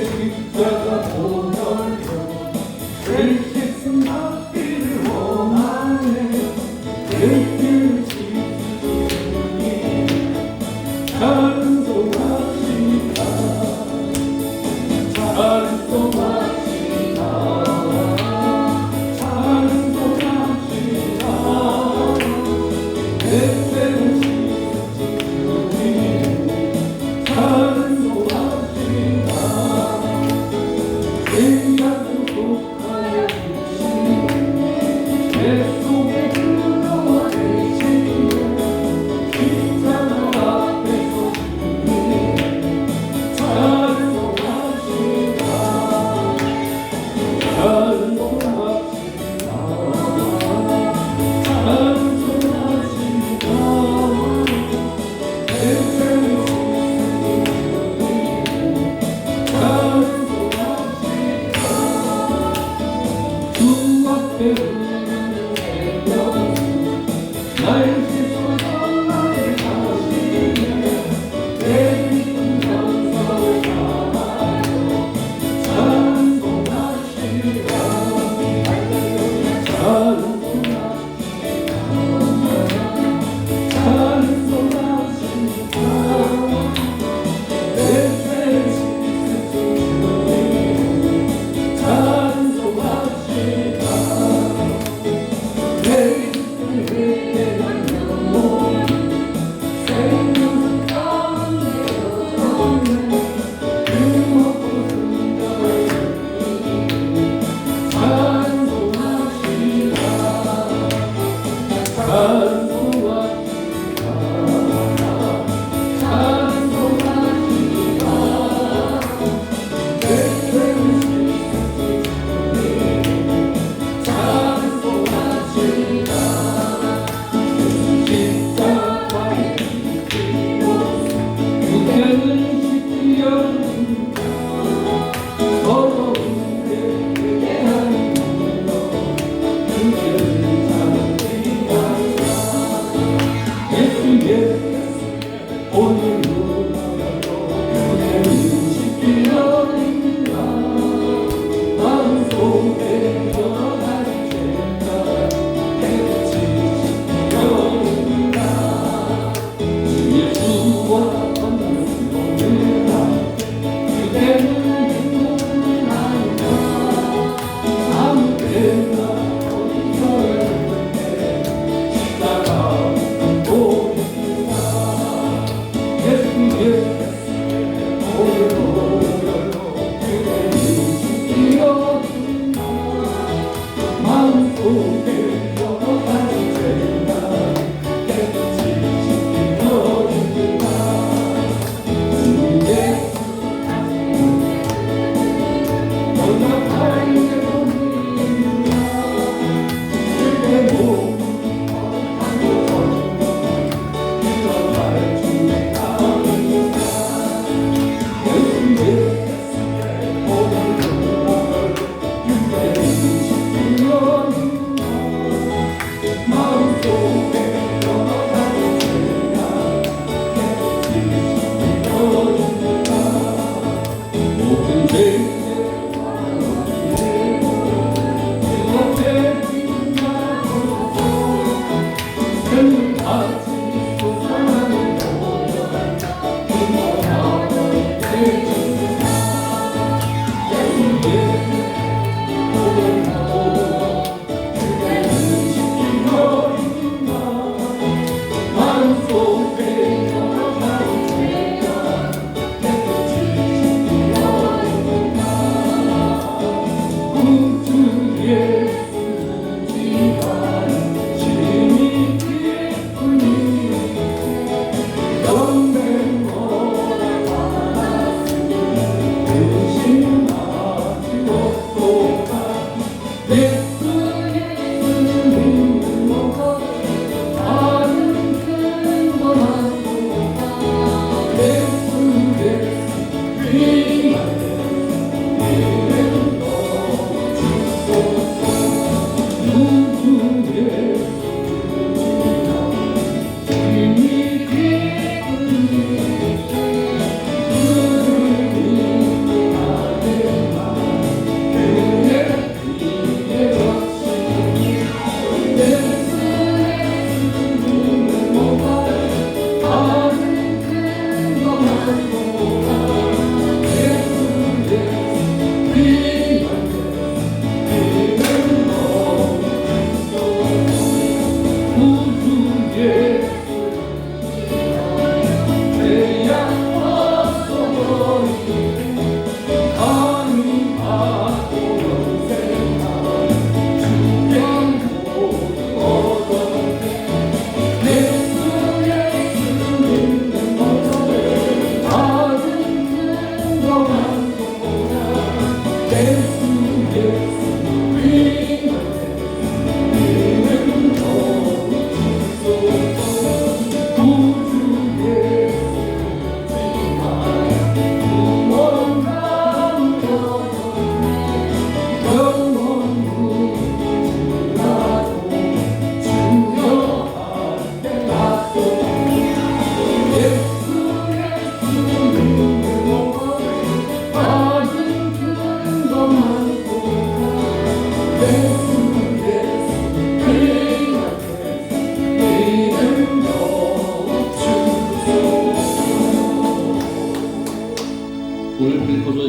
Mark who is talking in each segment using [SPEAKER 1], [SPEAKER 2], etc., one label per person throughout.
[SPEAKER 1] 십자가 보혈로 죄 씻은 나비를 원하네. 내 길을 지키니 찬송합시다. 찬송합시다. 찬송합시다. 내 죄를 씻으시니 찬송합시다. 인간을 복하여 주신 내 속에 흘러와 계시네. 십자가 앞에서 주님 찬송합시다. 찬송합시다. 찬송합시다. 내 죄를 씻으시니 찬송합시다. 주 앞에 흐르는 새벽 날 씻어서 나를 하시네. 내 믿음 감사를 다하여 찬송합시다. 찬송합시다. 찬송합시다. 내 죄를 씻으시니 찬송합시다. 내 믿음을 회개하며 생명을 가운데 얻었네. 유혹으로 승자하였니 찬송합시다. 찬송합시다. 찬송합시다. 내 죄를 씻으시니 찬송합시다. 십자가의 빛으로 육체는 지키려는가. 더러운 죄에 하는 너 육체를 잔치하라. 예수의 오늘로 육체는 지키려는가. 마음속에 여러 가지 죄가 깨끗이 씻겨는가. 주 예수와 만나는 오늘 함께 그대는 행복하는가. 아무 때나 어디서든지 십자가 보이리라. 예수의 오늘로 그대는 지키려는가. 마음속에 여러 가지 죄가 깨끗이 씻겨는가. 주 예수 언약하게 돕니다. 그대 몸이 거룩하고 일어날 주의 나옵니다. 예수의 오늘로 육체를 지키려는가. 마음속에 여러 가지 죄가 깨끗이 씻겨는가. 모든 죄의 마음속에 여러 가지 죄가 깨끗이 씻겨는가.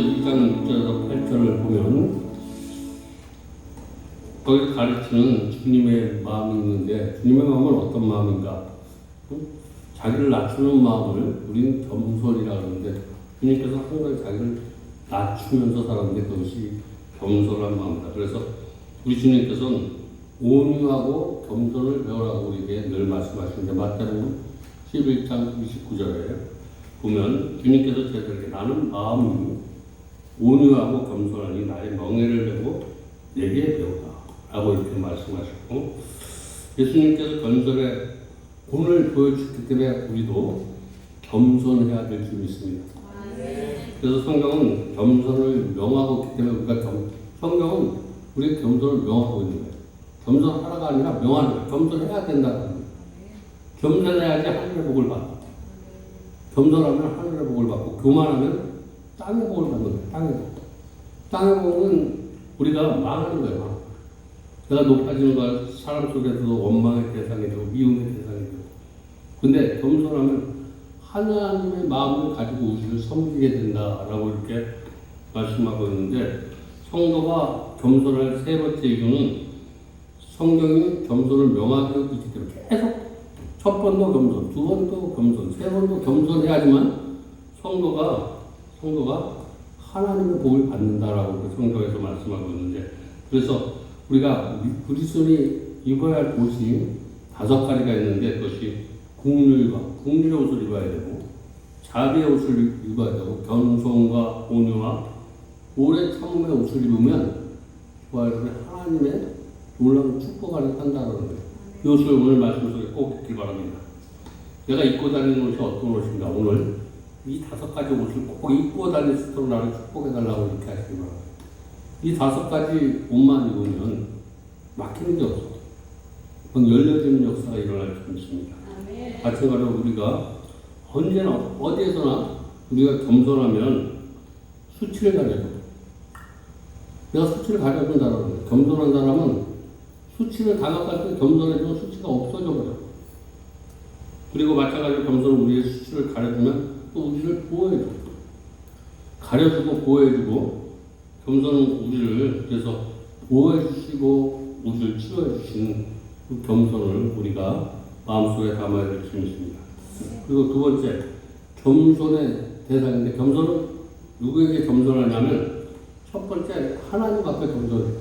[SPEAKER 1] 2장 6절에서 8절을 보면 거기서 가르치는 주님의 마음이 있는데 주님의 마음은 어떤 마음인가? 자기를 낮추는 마음을 우리는 겸손이라고 하는데 주님께서 항상 자기를 낮추면서 살았는데 그것이 겸손한 마음이다. 그래서 우리 주님께서는 온유하고 겸손을 배우라고 우리에게 늘 말씀하시는데 마태복음 11장 29절에 보면 주님께서 저희들에게 나는 마음이 온유하고 겸손하니 나의 멍에를 메고 내게 배우라 라고 이렇게 말씀하셨고 예수님께서 겸손의 본을 보여주셨기 때문에 우리도 겸손해야 될 줄 믿습니다. 그래서 성경은 겸손을 명하고 있기 때문에 우리가 성경은 우리 겸손을 명하고 있는 거예요. 겸손하라가 아니라 명하는 거예요. 겸손해야 된다는 거예요. 겸손해야지 하늘의 복을 받고 겸손하면 하늘의 복을 받고 교만하면 땅의 복을 받는 거예요. 땅의 복. 땅의 복은 우리가 망하는 거예요. 내가 높아지는 걸 사람 속에서도 원망의 대상이 되고 미움의 대상이 되고 근데 겸손하면 하나님의 마음을 가지고 우리를 섬기게 된다라고 이렇게 말씀하고 있는데 성도가 겸손할 세 번째 이유는 성경이 겸손을 명하게 있기 때문에 계속 첫 번도 겸손, 두 번도 겸손, 세 번도 겸손해야지만 성도가 하나님의 복을 받는다라고 성경에서 말씀하고 있는데 그래서 우리가 그리스도인이 입어야 할 옷이 5가지가 있는데 그것이 국률의 옷을 입어야 되고 자비의 옷을 입어야 되고 겸손과 온유와 오래 참음의 옷을 입으면 좋아요. 하나님의 놀라운 축복 안에 산다는 거예요. 이 옷을 오늘 말씀 속에 꼭 읽기 바랍니다. 내가 입고 다니는 옷이 어떤 옷인가 오늘 이 5가지 옷을 꼭 입고 다닐 수 있도록 나를 축복해달라고 이렇게 하시기 바랍니다. 이 5가지 옷만 입으면 막히는 게 없어. 열려지는 역사가 일어날 수 있습니다. 마찬가지로 우리가 언제나 어디에서나 우리가 겸손하면 수치를 가려줘. 내가 수치를 가려준다는 거예요. 겸손한 사람은 수치를 당할 때 겸손해지면 수치가 없어져 버려. 그리고 마찬가지로 겸손은 우리의 수치를 가려주면 또 우리를 보호해줘. 가려주고 보호해주고 겸손은 우리를 그래서 보호해주시고 우리를 치료해주시는 그 겸손을 우리가 마음속에 담아야 될 줄 믿습니다. 그리고 두 번째, 겸손의 대상인데 겸손은 누구에게 겸손하냐면 첫 번째 하나님 앞에 겸손해.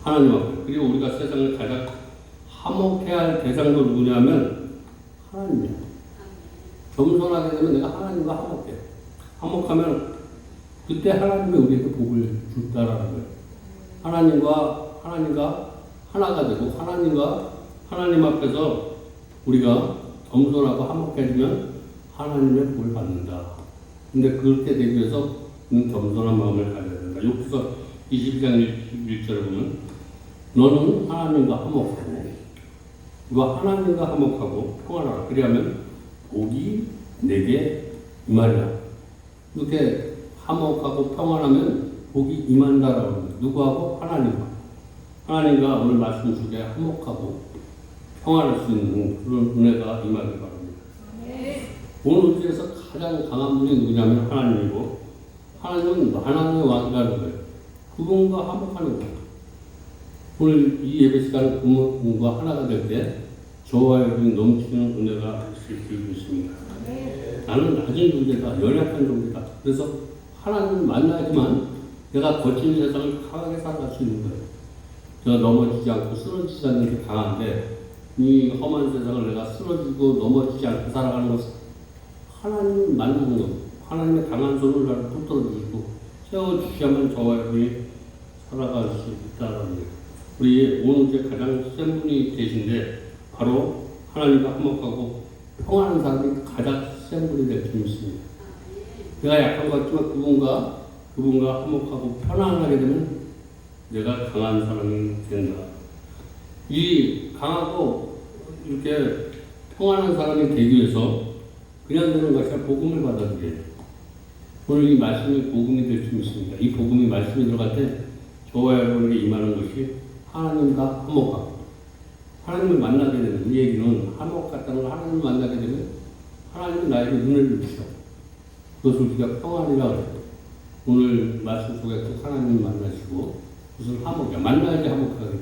[SPEAKER 1] 하나님 앞에. 그리고 우리가 세상을 가장 화목해야 할 대상도 누구냐면 하나님이야. 겸손하게 되면 내가 하나님과 화목해. 화목하면 그때 하나님이 우리에게 복을 준다라는 거예요. 하나님과 하나가 되고 하나님 앞에서 우리가 겸손하고 화목해지면 하나님의 복을 받는다. 근데 그렇게 되기 위해서 겸손한 마음을 가져야 된다. 여기서 22장 1절에 보면 너는 하나님과 화목하고 너가 하나님과 화목하고 평안하라. 그리하면 복이 내게 임하리라. 이렇게 화목하고 평안하면 복이 임한다라고 합니다. 누구하고? 하나님과 오늘 말씀 속에 화목하고 평안할 수 있는 그런 은혜가 임하길 바랍니다. 오늘 우주에서 가장 강한 분이 누구냐면 하나님이고 하나님은 하나님의 왕이라는 거예요. 그분과 화목하는 거예요. 오늘 이 예배 시간 그분과 하나가 될 때 저와 여러분이 넘치는 은혜가 있을 줄 믿습니다. 나는 낮은 존재다, 연약한 존재다. 그래서 하나님을 만나지만 내가 거친 세상을 강하게 살아갈 수 있는 거예요. 제가 넘어지지 않고 쓰러지지 않는 게 강한데 이 험한 세상을 내가 쓰러지고 넘어지지 않고 살아가는 것은 하나님을 만나는 것, 하나님의 강한 손을 나를 붙들어주시고 세워주셔야만 저와 여러분이 살아갈 수 있다는 거예요. 우리 오늘 가장 센 분이 계신데 바로 하나님과 화목하고 평안한 사람이 가장 센 분이 될 줄 믿습니다. 내가 약한 것 같지만 그분과 화목하고 편안하게 되면 내가 강한 사람이 된다. 이 강하고 이렇게 평안한 사람이 되기 위해서 그냥 되는 것이 아니라 복음을 받아들여야 돼요. 오늘 이 말씀이 복음이 될 줄 믿습니다. 이 복음이 말씀이 들어갈 때 저와 여러분에게 임하는 것이 하나님과 화목하고 하나님을 만나게 되는 이 얘기는 화목 같다는 걸 하나님을 만나게 되면 하나님이 나에게 눈을 주셔. 그것을 우리가 평안이라고 해요. 오늘 말씀 속에 또 하나님 만나시고 무슨 화목이야. 만나야지 화목하게.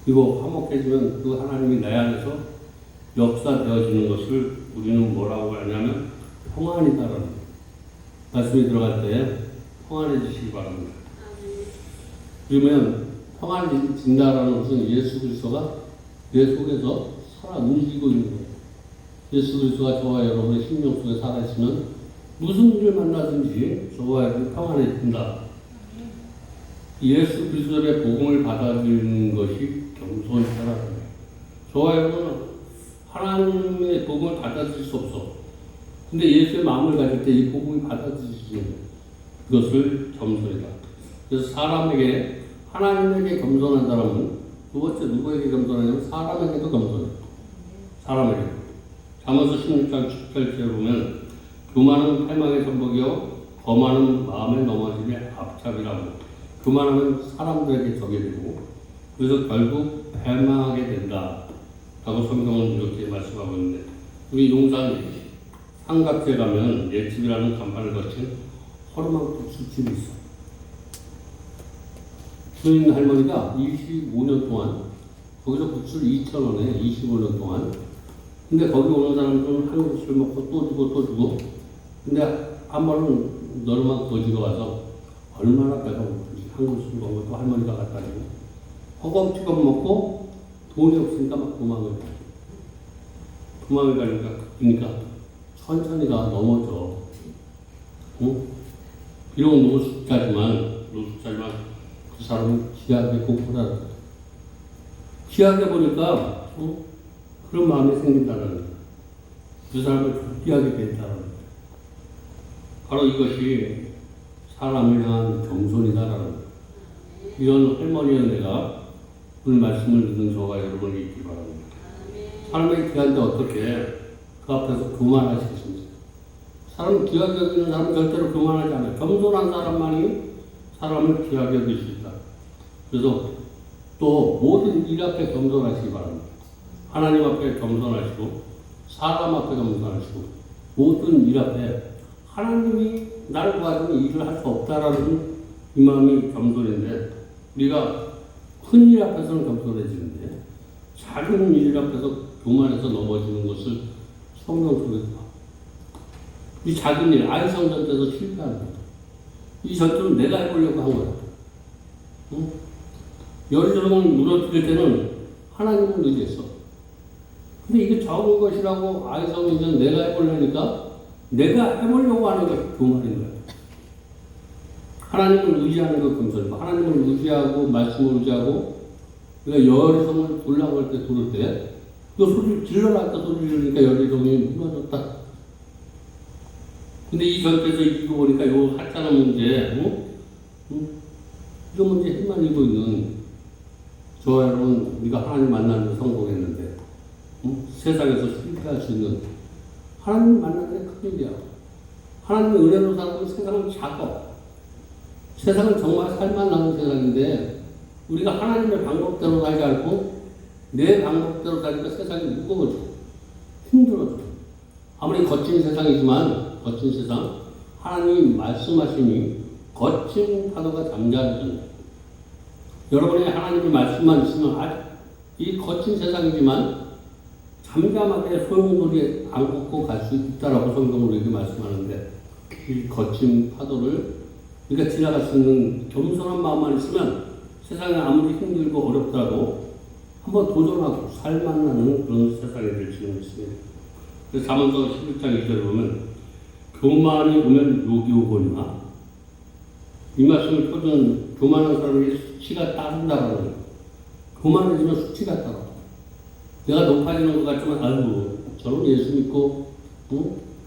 [SPEAKER 1] 그리고 화목해지면 그 하나님이 내 안에서 역사되어지는 것을 우리는 뭐라고 하냐면 평안이다라는 말씀이 들어갈 때 평안해지시기 바랍니다. 그러면 평안해진다라는 것은 예수 그리스도가 내 속에서 살아 움직이고 있는 거예요. 예수 그리스도가 저와 여러분의 심령 속에 살아있으면 무슨 일을 만나든지 저와 여러분 평안해진다. 예수 그리스도의 복음을 받아들이는 것이 겸손이다라는 거예요. 저와 여러분은 하나님의 복음을 받아들일 수 없어. 근데 예수의 마음을 가질 때 이 복음을 받아들이시는 거예요. 그것을 겸손이다. 그래서 사람에게 하나님에게 겸손한 사람은 두 번째 누구에게 겸손하냐면 사람에게도 겸손해요. 사람에게. 잠언서 16장 17절에 보면 교만은 패망의 선복이요 거만은 마음에 넘어짐의 앞잡이라고. 교만하면 사람들에게 적이 되고 그래서 결국 패망하게 된다 라고 성경은 이렇게 말씀하고 있는데, 우리 용산 삼각지에 가면 옛집이라는 간판을 거친 허름한 국수집이 있어. 주인 할머니가 25년 동안 거기서 국수를 2,000원에 25년 동안. 근데 거기 오는 사람들은 한 그릇을 먹고 또 주고 또 주고. 근데 한 번은 너르만 거지가 와서 얼마나 배가 고픈지 한 그릇을 먹고 또 할머니가 갖다 주고 허겁지겁 먹고 돈이 없으니까 막 도망을 가. 도망을 가니까 그러니까 천천히가 넘어져. 응? 비록 노숙자지만 그 사람은 귀하게 고프다. 귀하게 보니까 그런 마음이 생긴다는 거예요. 그 사람을 귀하게 된다는 거예요. 바로 이것이 사람을 향한 겸손이다라는 거예요. 이런 할머니의 은혜가 오늘 말씀을 듣는 저와 여러분이 있기 바랍니다. 사람에게 귀한데 어떻게 그 앞에서 교만하시겠습니까? 사람 귀하게 여기는 사람은 절대로 교만하지 않아요. 겸손한 사람만이 사람을 귀하게 여길 수 있다. 그래서 또 모든 일 앞에 겸손하시기 바랍니다. 하나님 앞에 겸손하시고 사람 앞에 겸손하시고 모든 일 앞에 하나님이 나를 도와주는 일을 할 수 없다라는 이 마음이 겸손인데, 우리가 큰 일 앞에서는 겸손해지는데 작은 일 앞에서 교만해서 넘어지는 것을 성경 속에 봐. 이 작은 일, 아이성 전투에서 실패하는 거야. 이 전투는 내가 해보려고 한 거야. 응? 여리고성을 무너뜨릴 때는 하나님을 의지했어. 근데 이게 적은 것이라고 아이성이 이제 내가 해보려니까 내가 해보려고 하는 것이 교만인 거야. 하나님을 의지하는 것 겸손이고, 하나님을 의지하고 말씀을 의지하고 우리가 여리성을 돌라고 할 때 돌을 때 그 소리를 질러라 그 소리를 지르니까 여리성이 무너졌다. 근데 이 전투에서 이기고 보니까 요 하찮은 문제, 이런 문제에 휘말리고 있는 저와 여러분, 우리가 하나님 만나는 데 성공했는데 세상에서 실패할 수 있는, 하나님 만나는 게 큰일이야. 하나님의 은혜로 살아도 세상은 작아. 세상은 정말 살만한 세상인데 우리가 하나님의 방법대로 살지 않고 내 방법대로 살니까 세상이 무거워져. 힘들어져. 아무리 거친 세상이지만, 거친 세상, 하나님이 말씀하시니 거친 파도가 잠잠해진다. 여러분의 하나님의 말씀만 있으면 이 거친 세상이지만 잠잠하게 소용돌이 안 걷고 갈 수 있다라고 성경으로 이렇게 말씀하는데, 이 거친 파도를 우리가 지나갈 수 있는 겸손한 마음만 있으면 세상에 아무리 힘들고 어렵더라도 한번 도전하고 살만나는 그런 세상이 될 수 있습니다. 그래서 잠언서 11장 2절에 보면 교만이 오면 욕이 오거니와, 이 말씀을 표준 교만한 사람에게 수치가 따른다라는 거예요. 교만해지면 수치가 따라. 내가 높아지는 것 같지만 아이고 저는 예수 믿고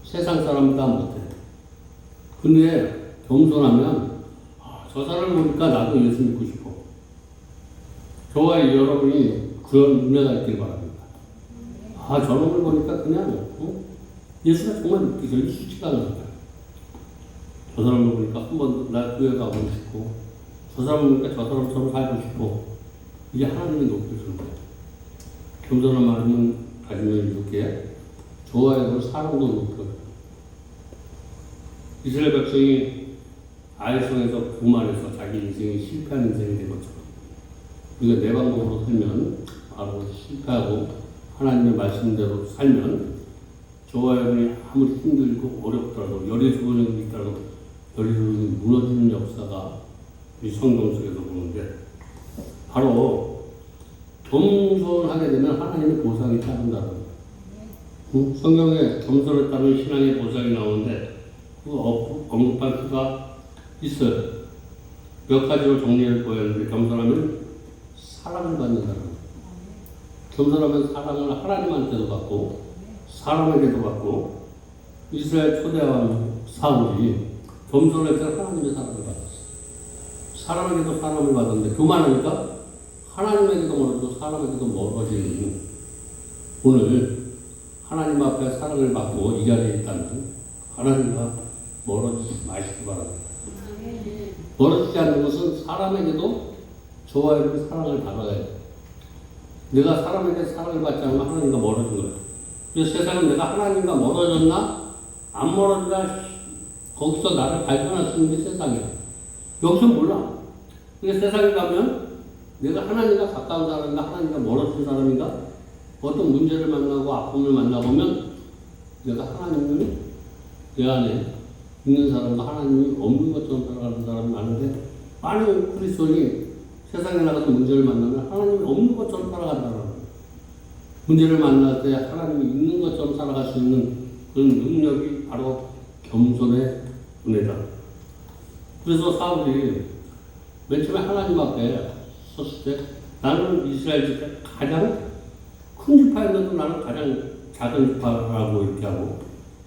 [SPEAKER 1] 세상 사람보다 못해. 근데 겸손하면 저 사람을 보니까 나도 예수 믿고 싶어. 저와 여러분이 그런 은혜가 있길 바랍니다. 저놈을 보니까 그냥 예수가 정말 믿기적인 수치가 나는 거야. 저 사람을 보니까 한 번 나 교회 가고 싶고, 저 사람을 보니까 저 사람처럼 살고 싶고, 이게 하나님이 높여주는 거예요. 겸손한 마음을 가지면 이렇게 저와 여러분 사랑도 높여요. 이스라엘 백성이 아이성에서 교만해서 자기 인생이 실패한 인생이 된 것처럼 우리가 내 방법으로 살면 바로 실패하고 하나님의 말씀대로 살면 저와 여러분이 아무리 힘들고 어렵더라도 열의 주변에 있더라도 열의 주변이 무너지는 역사가 우리 성경 속에서 보는데 바로 겸손하게 되면 하나님의 보상이 따른다는 거예요. 성경에 겸손을 따른 신앙의 보상이 나오는데 그 언급할 수가 있어요. 몇 가지로 정리를 보였는데 겸손하면 사랑을 받는다는 거예요. 겸손하면 사랑을 하나님한테도 받고 사람에게도 받고 이스라엘 초대왕 사울이 겸손할 때 하나님의 사랑을 받았어요. 사람에게도 사랑을 받았는데 교만하니까 하나님에게도 멀어지고 사람에게도 멀어지는 오늘 하나님 앞에 사랑을 받고 이 자리에 있다면 하나님과 멀어지지 마시기 바랍니다. 멀어지지 않는 것은 사람에게도 저와 여러분이 사랑을 받아야 돼요. 내가 사람에게 사랑을 받지 않으면 하나님과 멀어진 거예요. 그래서 세상은 내가 하나님과 멀어졌나 안 멀어지나 거기서 나를 발견할 수 있는 게 세상이에요. 여기서 몰라. 그래서 세상에 가면 내가 하나님과 가까운 사람인가 하나님과 멀어진 사람인가 어떤 문제를 만나고 아픔을 만나보면 내가 하나님을 내 안에 있는 사람과 하나님이 없는 것처럼 살아가는 사람이 많은데 많은 그리스도인이 세상에 나가서 문제를 만나면 하나님이 없는 것처럼 살아간다는 거예요. 문제를 만날 때 하나님이 있는 것처럼 살아갈 수 있는 그런 능력이 바로 겸손의 은혜다. 그래서 사울이 맨 처음에 하나님 앞에 섰을 때 나는 이스라엘 집에 가장 큰 지파였는데도 나는 가장 작은 지파라고 이렇게 하고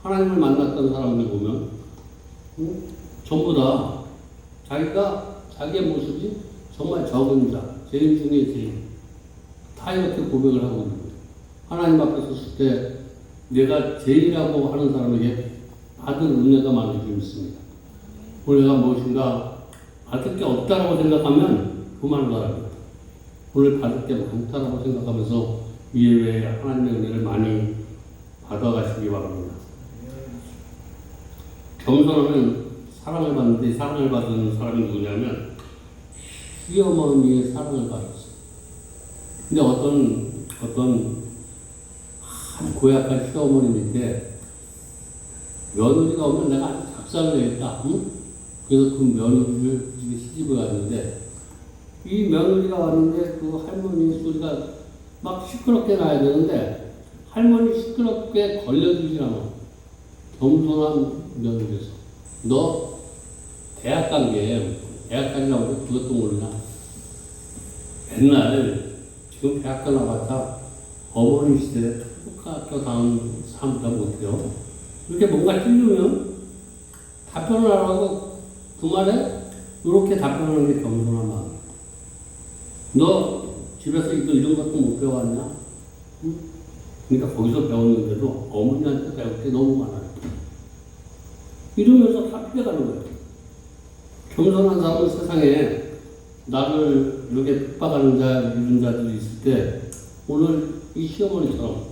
[SPEAKER 1] 하나님을 만났던 사람들 보면 전부 다 자기가 자기의 모습이 정말 적은 자, 제일 중에 제일 다 이렇게 고백을 하고 있는 거예요. 하나님 앞에 섰을 때 내가 제일이라고 하는 사람에게 받은 은혜가 많은 줄 믿습니다. 우리가 무엇인가 받을 게 없다라고 생각하면 그만한 사람입니다. 오늘 받을 게 많다라고 생각하면서 이외에 하나님의 은혜를 많이 받아가시기 바랍니다. 겸손하면 사랑을 받는데 사랑을 받는 사람이 누구냐면 시어머니의 사랑을 받았어요. 근데 어떤 고약한 시어머니인데 며느리가 오면 내가 아주 작살을 내겠다. 응? 그래서 그 며느리를 시집을 갔는데 이 며느리가 왔는데 그 할머니 소리가 막 시끄럽게 나야 되는데 할머니 시끄럽게 걸려주지 않아. 겸손한 며느리에서 너 대학 간다고 해서 그것도 모르나? 맨날 지금 대학 가 나봤자 어머니 시대에 학교 다운 사람보다 못해요. 이렇게 뭔가 찔리면 답변을 하라고 그 말에 이렇게 답변하는 게 겸손한 마음이야. 너 집에서 이런 것도 못 배워왔냐? 응? 그러니까 거기서 배웠는데도 어머니한테 배울 게 너무 많아요. 이러면서 다 피해가는 거예요. 겸손한 사람은 세상에 나를 이렇게 핍박하는 자, 이런 자들이 있을 때 오늘 이 시어머니처럼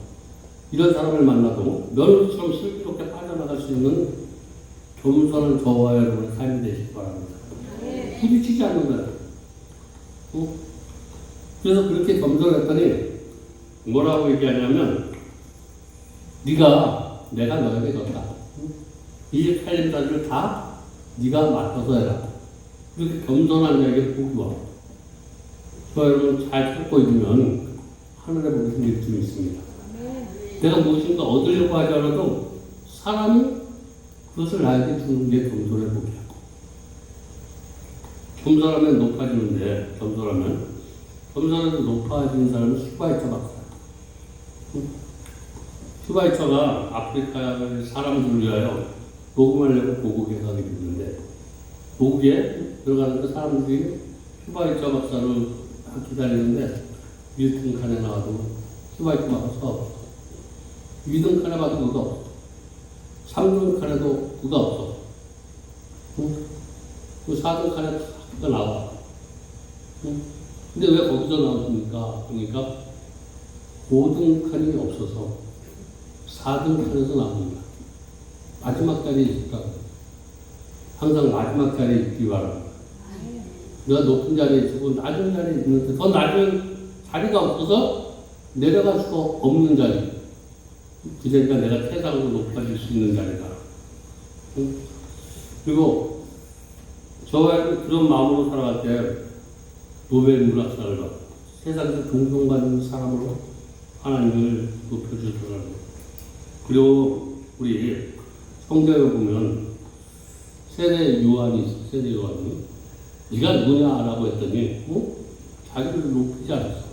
[SPEAKER 1] 이런 사람을 만나도 며느리처럼 슬기롭게 빠져나갈 수 있는 겸손한 저와 여러분의 삶이 되시기 바랍니다. 부딪히지 않는 거예요. 응? 그래서 그렇게 겸손했더니 뭐라고 얘기하냐면 내가 너에게 줬다. 이 살림자들을 다 네가 맡아서 해라. 이렇게 겸손한 자에게 복이 와. 저 여러분 잘 참고 있으면 하늘의 복이 생길 수 있습니다. 내가 무엇인가 얻으려고 하지 않아도 사람이 그것을 나에게 주는 게 겸손의 복이야. 겸손하면 높아지는데 겸손해서 높아진 사람은 슈바이처 박사. 슈바이처가 아프리카의 사람들을 위하여 복음을 내고 보국에 가게 됐는데 보국에 들어가는데 사람들이 슈바이처 박사를 막 기다리는데 1등 칸에 나와도 슈바이처 박사가 없어. 2등 칸에 봐도 그가 없어. 3등 칸에도 그가 없어. 그 4등 칸에 그가 나와. 근데 왜 거기서 나왔습니까? 그러니까 5등 칸이 없어서 4등 칸에서 나옵니다. 마지막 자리에 있었다고. 항상 마지막 자리에 있기 바랍니다. 내가 높은 자리에 있고 낮은 자리에 있는데 더 낮은 자리가 없어서 내려갈 수가 없는 자리. 그 자리가 내가 세상으로 높아질 수 있는 자리다. 응? 그리고 저와 그런 마음으로 살아갈 때 노벨 문학상을 받고 세상에서 존경받는 사람으로 하나님을 높여주더라고요. 그리고 우리 성경에 보면 세례 요한이 있어. 세례 요한이 네가 누구냐라고 했더니 자기를 높이지 않았어.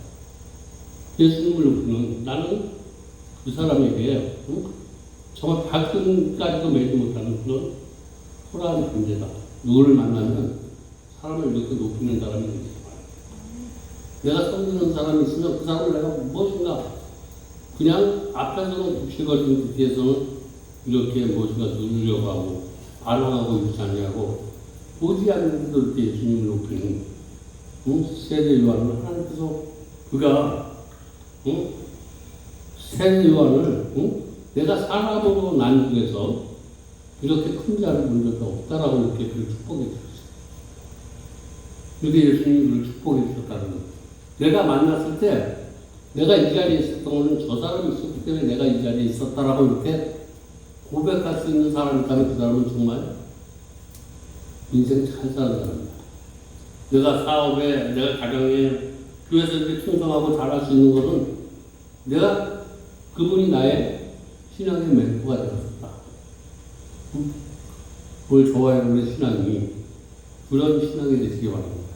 [SPEAKER 1] 예수님을 높이는 나는 그 사람에게 정말 발등까지도 매지 못하는 그런 초라한 존재다. 누구를 만나면 사람을 이렇게 높이는 사람이 되지 말아요. 내가 섬기는 사람이 있으면 그 사람을 내가 무엇인가 그냥 앞에서는 굽실거리는 뒤에서는 이렇게 무엇인가 누리려고 하고 반항하고 있지 않냐고 보지 않는데도 이렇게 예수님을 높이는 세례 요한을 하나님께서 그가 세례 요한을 내가 사람으로 난 중에서 이렇게 큰 자를 본 적이 없다라고 이렇게 그를 축복해 주셨어요. 이렇게 예수님이 그를 축복해 주셨다는 거예요. 내가 만났을 때 내가 이 자리에 있었던 것은 저 사람이 있었기 때문에 내가 이 자리에 있었다라고 이렇게 고백할 수 있는 사람이 있다면 그 사람은 정말 인생 잘 사는 사람이다. 내가 사업에, 내가 가정에, 교회에서 이렇게 충성하고 잘할 수 있는 것은 내가 그분이 나의 신앙의 멘토가 되었다. 오늘 저와 여러분의 신앙이 그런 신앙이 되시기 바랍니다.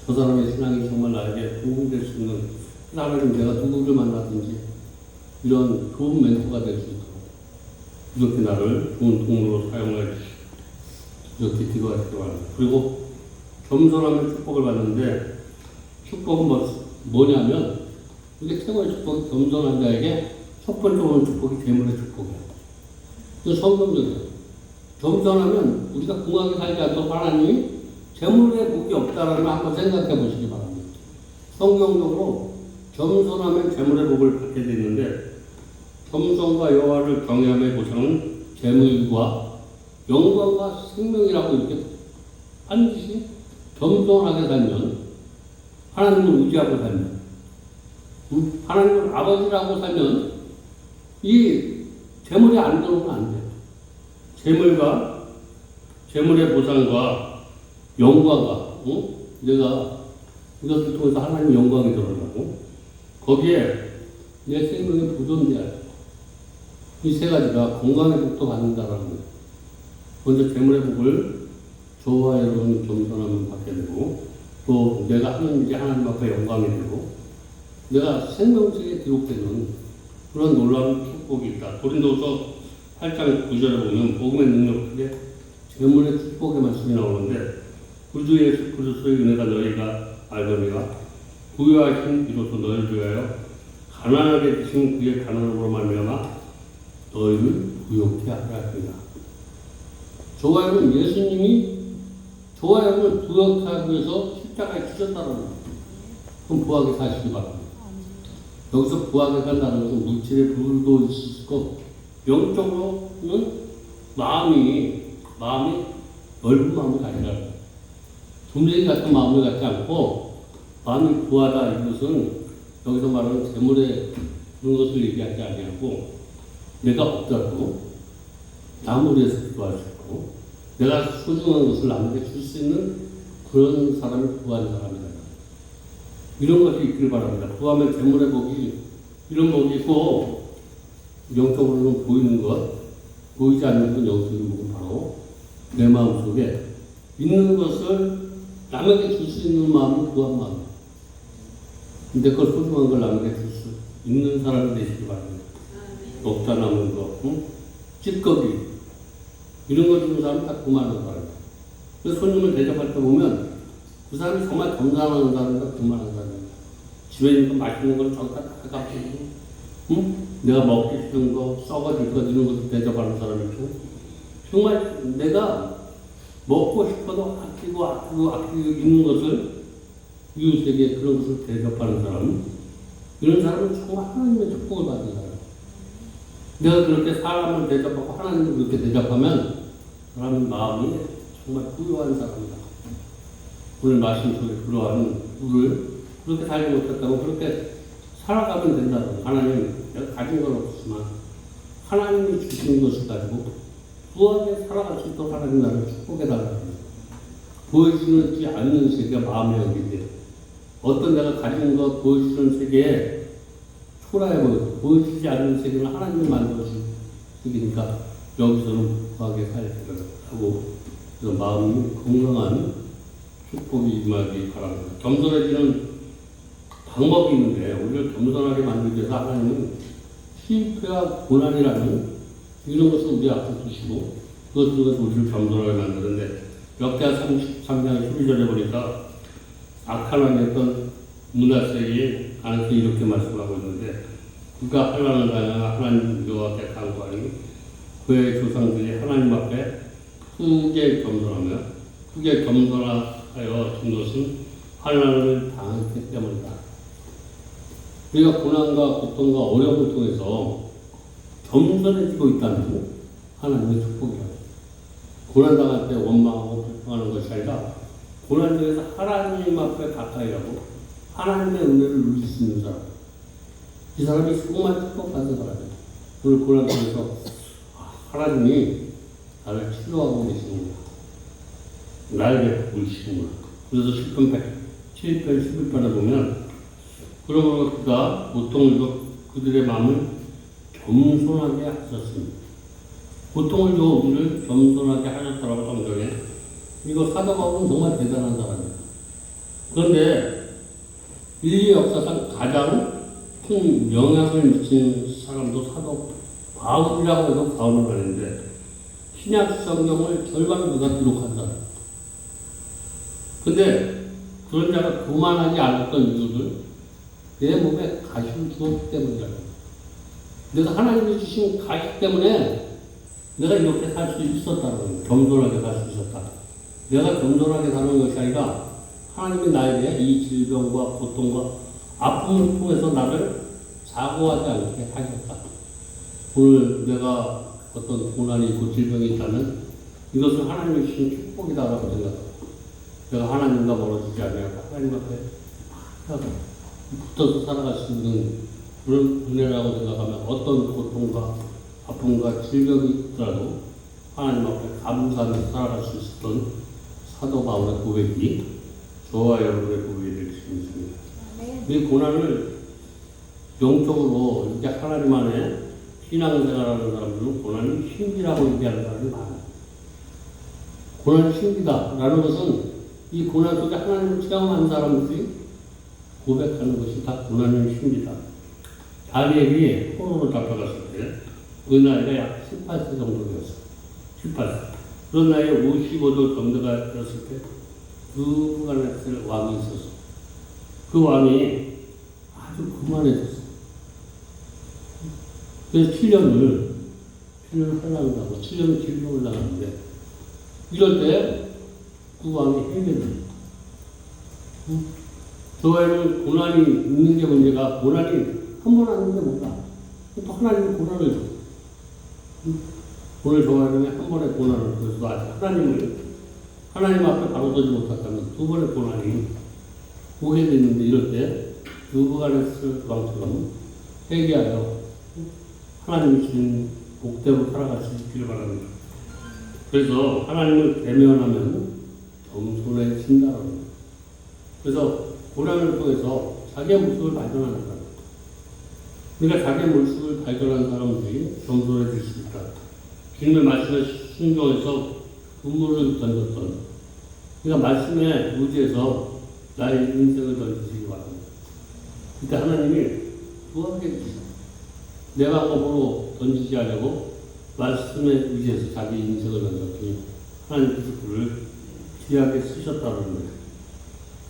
[SPEAKER 1] 저 사람의 신앙이 정말 나에게 도움이 될 수 있는 하나님 내가 누구를 만나든지 이런 좋은 멘토가 될 수 있도록 이렇게 나를 좋은 통로로 사용해 주시고 이렇게 기도하시기 바랍니다. 그리고 겸손하면 축복을 받는데 축복은 뭐냐면 이게 최고의 축복이 겸손한 자에게 첫 번째 오는 축복이 재물의 축복이에요. 이거 성경적이에요. 겸손하면 우리가 궁하게 살지 않도록 하나님이 재물의 복이 없다라는 걸 한번 생각해 보시기 바랍니다. 성경적으로 겸손하면 재물의 복을 받게 되는데 겸손과 여호와를 경외함의 보상은 재물과 영광과 생명이라고 이렇게 반드시 겸손하게 살면 하나님을 의지하고 살면 하나님을 아버지라고 살면 이 재물이 안 들어오면 안 돼요. 재물과 재물의 보상과 영광과 내가 이것을 통해서 하나님 영광이 들어오고 거기에 내 생명이 보존돼야 돼. 이 세 가지가 건강의 복도 받는다라는 거예요. 먼저 재물의 복을 저와 여러분 겸손하면 받게 되고 또 내가 하는 일이 하나님 앞에 영광이 되고 내가 생명책에 기록되는 그런 놀라운 축복이 있다. 고린도서 8장 9절에 보면 복음의 능력 크게 재물의 축복의 말씀이 나오는데 구주 예수 그리스도의 은혜가 너희가 알거니와 부유하신 이로써 너희를 위하여 가난하게 드신 그의 가난으로 말미암아 너희를 부욕케 하라 하리라. 저와 여러분 예수님이 저와 여러분을 부욕케 하기 위해서 십자가에 지셨다는 거예요. 그럼 부하게 사시기 바랍니다. 여기서 부하게 산다는 것은 물질의 부도 있고 영적으로는 마음이 넓은 마음을 가지라는 거예요. 좀쟁이 같은 마음을 갖지 않고 마음이 부하다 이것은 여기서 말하는 재물의 그런 것을 얘기하지 아니하고 내가 없더라도 남을 위해서 기도할 수 있고 내가 소중한 것을 남에게 줄 수 있는 그런 사람이 부한 사람이다. 이런 것이 있길 바랍니다. 부하면 재물의 복이 이런 복이 있고 영적으로는 보이는 것 보이지 않는 건 영적인 복은 바로 내 마음속에 있는 것을 남에게 줄 수 있는 마음이 부한 마음이에요. 내 걸 소중한 걸 남에게 줄 수 있는 사람이 되시기 바랍니다. 없다 남은 거, 찌꺼기 이런 거 주는 사람은 다 그만하는 사람이에요. 그래서 손님을 대접할 때 보면 그 사람이 정말 겸손하는 사람이다, 그만하는 사람이다. 집에 있는 거 맛있는 걸 저기다 다 갚고 내가 먹기 싫은 거, 썩어질 거 이런 것도 대접하는 사람이고 정말 내가 먹고 싶어도 아끼고 있는 것을 이웃에게 그런 것을 대접하는 사람 이런 사람은 정말 하나님의 축복을 받는 사람. 내가 그렇게 사람을 대접하고 하나님을 그렇게 대접하면 사람 마음이 정말 부유한 사람이다. 오늘 말씀 속에 그러한 우를 그렇게 살지 못했다고 그렇게 살아가면 된다고. 하나님, 내가 가진 건 없지만 하나님이 주신 것을 가지고 부하게 살아갈 수 있도록 하나님 나를 축복해달라고. 보여지지 않는 세계가 마음의 영인데 어떤 내가 가진 거 보여주는 세계에 초라해 보여도 보여지지 않는 세계는 하나님이 만들어준 세계니까 여기서는 부하게 살야 하고 그래서 마음이 건강한 축복이 임하기 바랍니다. 겸손해지는 방법이 있는데 우리를 겸손하게 만들기 위해서 하나님은 실패와 고난이라는 이런 것을 우리 앞에 두시고 그것을 우리를 겸손하게 만드는데 역대하 33장 12절에 보니까 악한왕이었던 므낫세의 가능성이 이렇게 말씀하고 있는데 그가 환난을 당하여 하나님 여호와께 간구하니 그의 조상들이 하나님 앞에 크게 겸손하며 크게 겸손하여 준 것은 환난을 당했기 때문이다. 우리가 고난과 고통과 어려움을 통해서 겸손해지고 있다는 하나님의 축복이에요. 고난당할 때 원망하고 불평하는 것이 아니라 고난 중에서 하나님 앞에 가까이 가고 하나님의 은혜를 누릴 수 있는 사람. 이 사람이 정말 축복받는 사람이에요. 오늘 고난 중에서 하나님이 나를 치료하고 계시는구나. 나에게 보이시는구나. 그래서 7편 11편에 보면 그러므로 그가 고통을 줘 그들의 마음을 겸손하게 하셨습니다. 고통을 줘 우리를 겸손하게 하셨다라고 성경에 이거 사도 바울은 정말 대단한 사람이에요. 그런데 인류 역사상 가장 큰 영향을 미친 사람도 사도 바울이라고 해도 과언은 아닌데 신약 성경을 절반을 누가 기록한 사람. 근데 그런 자가 교만하지 않았던 이유를 내 몸에 가시를 주었기 때문이다. 내가 하나님이 주신 가시 때문에 내가 이렇게 살 수 있었다는 거예요. 겸손하게 살 수 있었다. 내가 겸손하게 사는 것이 아니라 하나님이 나에게 이 질병과 고통과 아픔을 통해서 나를 사고하지 않게 하셨다. 오늘 내가 어떤 고난이 있고 질병이 있다면 이것을 하나님이 주신 축복이다라고 생각합니다. 내가 하나님과 멀어지지 않아요. 하나님 앞에 붙어서 살아갈 수 있는 그런 은혜라고 생각하면 어떤 고통과 아픔과 질병이 있더라도 하나님 앞에 감사하며 살아갈 수 있었던 사도 바울의 고백이 저와 여러분의 고백이 될 수 있습니다. 이 고난을 영적으로 이렇게 하나님 안에 신앙생활하는 사람들은 고난이 신비라고 얘기하는 사람이 많아요. 고난이 신비다라는 것은 이 고난 속에 하나님을 체험한 사람들이 고백하는 것이 다 고난의 신비다. 다니엘이 포로로 잡혀갔을 때 그 나이가 약 18세 정도 되었어요. 18세. 그런 나이에 55도 정도가 되었을 때 누부갓네살 왕이 있었어. 그 왕이 아주 거만해졌어. 그래서 7년을 하려고 7년을 질병을 나갔는데 이럴 때 그 왕이 해결을 저에는 고난이 있는 게 문제가 고난이 한 번 왔는데 뭔가 또 하나님이 고난을 줘. 오늘 저에는 한 번의 고난을 줘서 아직 하나님 앞에 바로 서지 못했다면 두 번의 고난이 오게 됐는데 이럴 때 누부갓네살 왕처럼 회개하여 하나님이 주신 복대로 살아갈 수 있기를 바랍니다. 그래서 하나님을 대면하면 겸손해진다는 거예요. 그래서 고난을 통해서 자기의 모습을 발견하는 사람. 그러니까 자기의 모습을 발견한 사람들이 겸손해질 수 있다. 주님의 말씀에 순종해서 눈물을 던졌던, 그러니까 말씀에 의지해서 나의 인생을 던지시기 바랍니다. 그때 하나님이 구하게 해주시죠. 내 방법으로 던지지 않으려고 말씀에 의지해서 자기 인생을 던졌더니 하나님께서 그를 귀하게 쓰셨다는 거예요.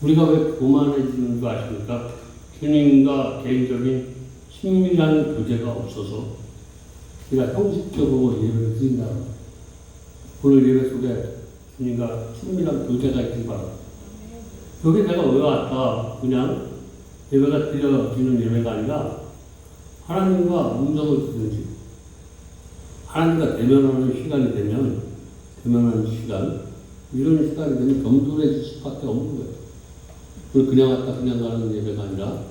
[SPEAKER 1] 우리가 왜 교만해지는 줄 아십니까? 주님과 개인적인 친밀한 교제가 없어서 우리가 형식적으로 예배를 드린다는 거예요. 오늘 예배 속에 주님과 친밀한 교제가 있길 바랍니다. 여기 내가 왜 왔다? 그냥 예배가 드려지는 예배가 아니라 하나님과 음성을 듣는지 하나님과 대면하는 시간이 되면 대면하는 시간, 이런 시간이 되면 겸손해질 수밖에 없는 거예요. 그냥 왔다 그냥 가는 예배가 아니라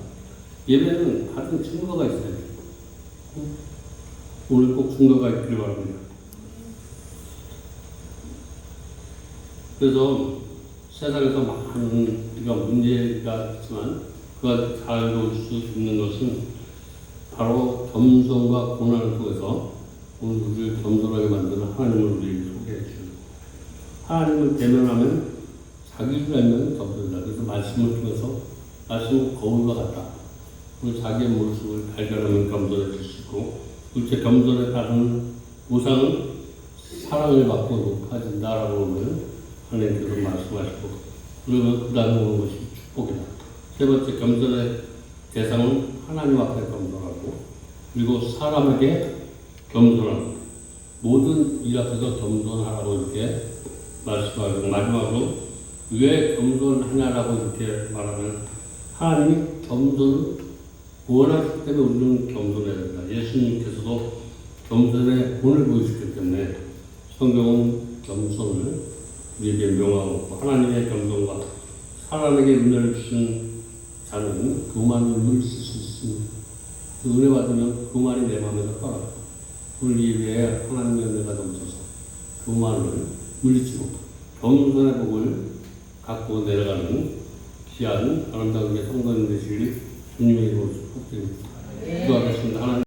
[SPEAKER 1] 예배는 같은 증거가 있어야 돼요. 오늘 꼭 증거가 있기를 바랍니다. 그래서 세상에서 많은 문제가 있지만 그가 잘 볼 수 있는 것은 바로 겸손과 고난을 통해서 오늘 우리를 겸손하게 만드는 하나님을 우리에게 소개해 주는 하나님을 대면하면 자기를 알면 겸손이다. 그래서 말씀을 통해서 말씀은 거울과 같다. 그리고 자기의 모습을 발견하면 겸손해질 수 있고 둘째 겸손에 따른 보상은 사랑을 받고 높아진다라고 하면 하나님께서 말씀하시고 그러면 그 다음에 오는 것이 축복이다. 세 번째 겸손의 대상은 하나님 앞에 겸손하고 그리고 사람에게 겸손하고 모든 일 앞에서 겸손하라고 이렇게 말씀하고 마지막으로 왜 겸손하냐라고 이렇게 말하면 하나님이 겸손을 원하시기 때문에 우리는 겸손해야 된다. 예수님께서도 겸손의 본을 보이셨기 때문에 성경은 겸손을 우리에게 명하고 하나님의 겸손과 사람에게 은혜를 주신 자는 그만을 쓸 수 있습니다. 그 은혜 받으면 그만이 내 마음에서 떠나고 오늘 예배에 하나님의 은혜가 넘쳐서 그만을 물리치고 겸손의 복을 갖고 내려가는 귀한 아름다운 성도님 되시길 주님의 이름으로 축복드립니다. 기도하겠습니다. 하나님